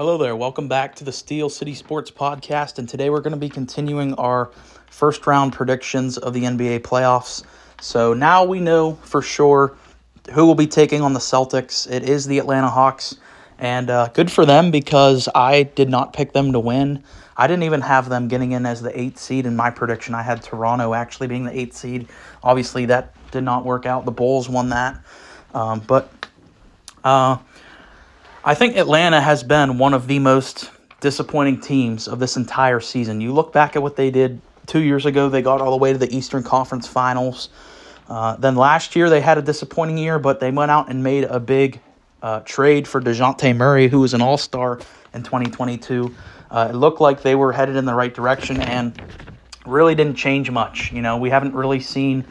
Hello there. Welcome back to the Steel City Sports Podcast. And today we're going to be continuing our first round predictions of the NBA playoffs. So now we know for sure who will be taking on the Celtics. It is the Atlanta Hawks. And good for them because I did not pick them to win. I didn't even have them getting in as the 8th seed in my prediction. I had Toronto actually being the 8th seed. Obviously that did not work out. The Bulls won that. I think Atlanta has been one of the most disappointing teams of this entire season. You look back at what they did 2 years ago. They got all the way to the Eastern Conference Finals. Then last year they had a disappointing year, but they went out and made a big trade for DeJounte Murray, who was an all-star in 2022. It looked like they were headed in the right direction and really didn't change much. You know, we haven't really seen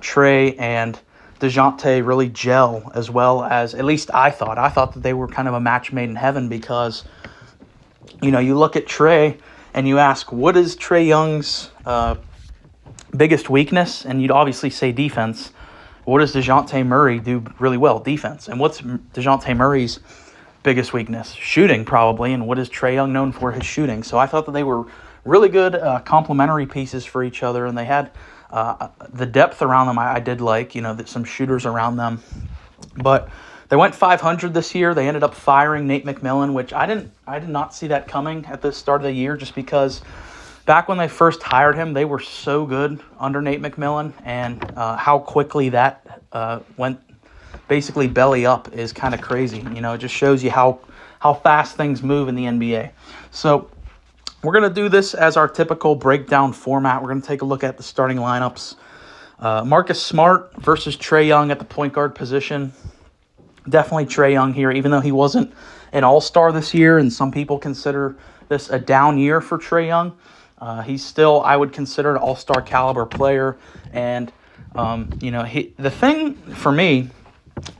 Trey and DeJounte really gel as well as, at least I thought. I thought that they were kind of a match made in heaven because, you know, you look at Trey and you ask, what is Trey Young's biggest weakness? And you'd obviously say defense. What does DeJounte Murray do really well? Defense. And what's DeJounte Murray's biggest weakness? Shooting, probably. And what is Trey Young known for? His shooting. So I thought that they were really good complementary pieces for each other, and they had the depth around them I did like, you know, some shooters around them. But they went 500 this year. They ended up firing Nate McMillan, which I did not see that coming at the start of the year, just because back when they first hired him, they were so good under Nate McMillan, and how quickly that went basically belly up is kind of crazy. You know, it just shows you how fast things move in the NBA. So we're going to do this as our typical breakdown format. We're going to take a look at the starting lineups. Marcus Smart versus Trey Young at the point guard position. Definitely Trey Young here, even though he wasn't an all-star this year, and some people consider this a down year for Trey Young. He's still, I would consider, an all-star caliber player. And, you know, the thing for me,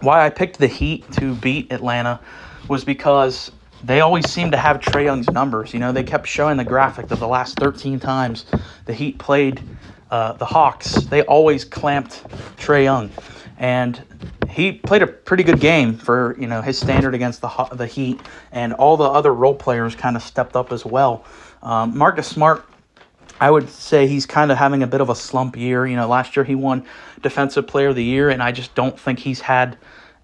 why I picked the Heat to beat Atlanta was because they always seem to have Trey Young's numbers. You know, they kept showing the graphic of the last 13 times the Heat played the Hawks. They always clamped Trey Young. And he played a pretty good game for, you know, his standard against the Heat. And all the other role players kind of stepped up as well. Marcus Smart, I would say he's kind of having a bit of a slump year. You know, last year he won Defensive Player of the Year, and I just don't think he's had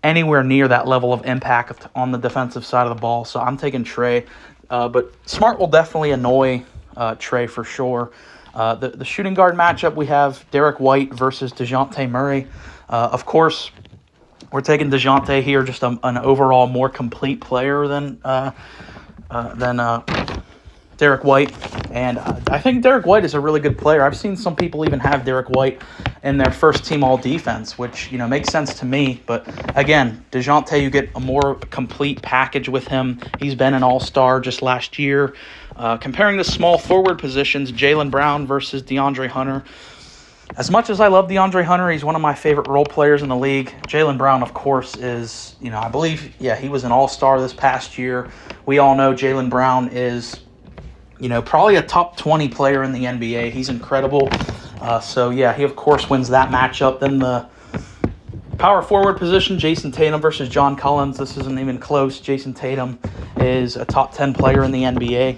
anywhere near that level of impact on the defensive side of the ball. So I'm taking Trey. But Smart will definitely annoy Trey for sure. The shooting guard matchup, we have Derek White versus DeJounte Murray. Of course, we're taking DeJounte here, just an overall more complete player than Derek White. And I think Derek White is a really good player. I've seen some people even have Derek White in their first team all defense, which, you know, makes sense to me. But again, DeJounte, you get a more complete package with him. He's been an all-star just last year. Comparing the small forward positions, Jaylen Brown versus DeAndre Hunter. As much as I love DeAndre Hunter, he's one of my favorite role players in the league. Jaylen Brown, of course, is, you know, I believe, he was an all-star this past year. We all know Jaylen Brown is, you know, probably a top 20 player in the NBA. He's incredible. He, of course, wins that matchup. Then the power forward position, Jason Tatum versus John Collins. This isn't even close. Jason Tatum is a top 10 player in the NBA.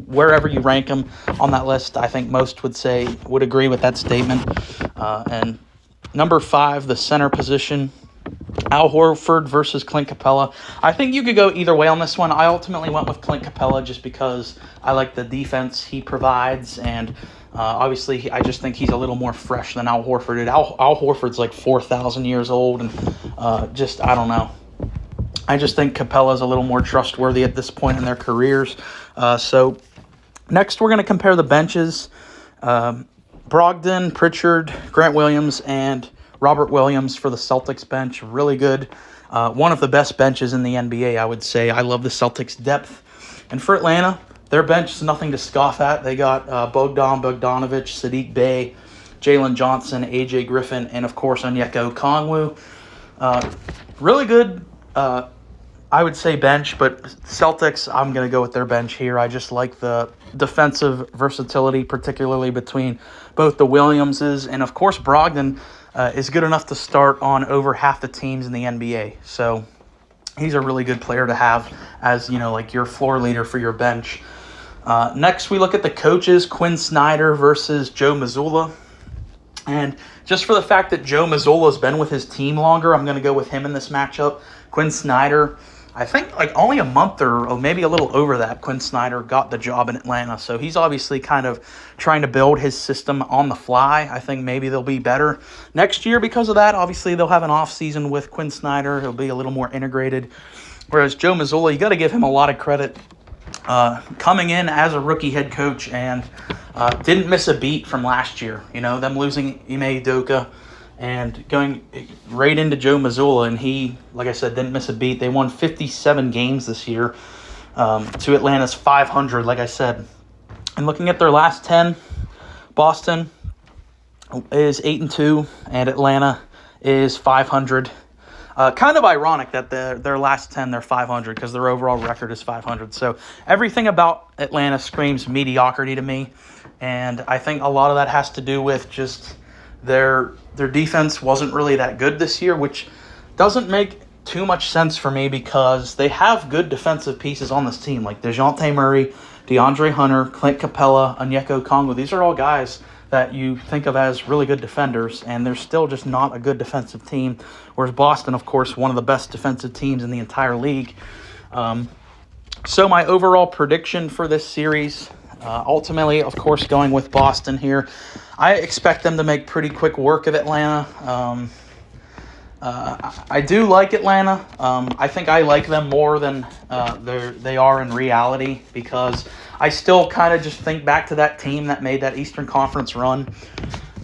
Wherever you rank him on that list, I think most would agree with that statement. And number 5, the center position, Al Horford versus Clint Capella. I think you could go either way on this one. I ultimately went with Clint Capella just because I like the defense he provides, and obviously I just think he's a little more fresh than Al Horford did. Al Horford's like 4,000 years old, and I don't know. I just think Capella's a little more trustworthy at this point in their careers. So next we're going to compare the benches. Brogdon, Pritchard, Grant Williams, and Robert Williams for the Celtics bench. Really good. One of the best benches in the NBA, I would say. I love the Celtics' depth. And for Atlanta, their bench is nothing to scoff at. They got Bogdanovic, Sadiq Bey, Jalen Johnson, A.J. Griffin, and, of course, Onyeka Okongwu. Really good, I would say, bench, but Celtics, I'm going to go with their bench here. I just like the defensive versatility, particularly between both the Williamses. And, of course, Brogdon is good enough to start on over half the teams in the NBA. So He's a really good player to have as, like your floor leader for your bench. Next, we look at the coaches, Quinn Snyder versus Joe Mazzulla. And just for the fact that Joe Mazzulla's been with his team longer, I'm going to go with him in this matchup. Quinn Snyder, I think like only a month or maybe a little over that, Quinn Snyder got the job in Atlanta. So he's obviously kind of trying to build his system on the fly. I think maybe they'll be better next year because of that. Obviously, they'll have an off season with Quinn Snyder. He'll be a little more integrated. Whereas Joe Mazzulla, you got to give him a lot of credit. Coming in as a rookie head coach and didn't miss a beat from last year. Them losing Ime Udoka and going right into Joe Mazzulla, and he, like I said, didn't miss a beat. They won 57 games this year to Atlanta's 500, like I said. And looking at their last 10, Boston is 8-2, and Atlanta is 500. Kind of ironic that their last 10, they're 500 because their overall record is 500. So everything about Atlanta screams mediocrity to me. And I think a lot of that has to do with just their defense wasn't really that good this year, which doesn't make too much sense for me because they have good defensive pieces on this team, like DeJounte Murray, DeAndre Hunter, Clint Capella, Onyeka Okongwu. These are all guys that you think of as really good defenders, and they're still just not a good defensive team, whereas Boston, of course, one of the best defensive teams in the entire league. So my overall prediction for this series, ultimately, of course, going with Boston here. I expect them to make pretty quick work of Atlanta. I do like Atlanta. I think I like them more than they are in reality because I still kind of just think back to that team that made that Eastern Conference run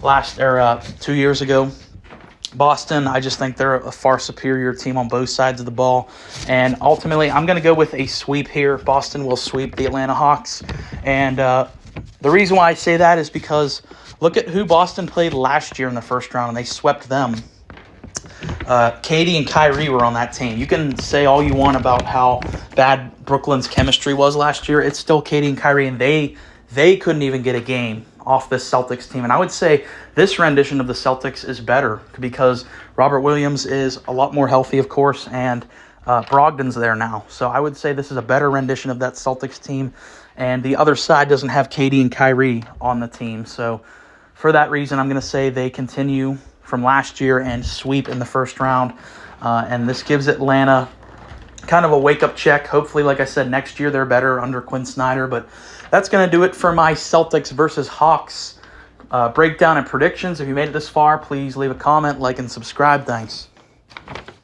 2 years ago. Boston, I just think they're a far superior team on both sides of the ball. And ultimately, I'm going to go with a sweep here. Boston will sweep the Atlanta Hawks. And the reason why I say that is because look at who Boston played last year in the first round, and they swept them. Katie and Kyrie were on that team. You can say all you want about how bad Brooklyn's chemistry was last year. It's still Katie and Kyrie, and they couldn't even get a game off this Celtics team. And I would say this rendition of the Celtics is better because Robert Williams is a lot more healthy, of course, and Brogdon's there now. So I would say this is a better rendition of that Celtics team, and the other side doesn't have Katie and Kyrie on the team. So for that reason, I'm going to say they continue from last year and sweep in the first round. And this gives Atlanta kind of a wake-up check. Hopefully, like I said, next year they're better under Quinn Snyder. But that's going to do it for my Celtics versus Hawks breakdown and predictions. If you made it this far, please leave a comment, like, and subscribe. Thanks.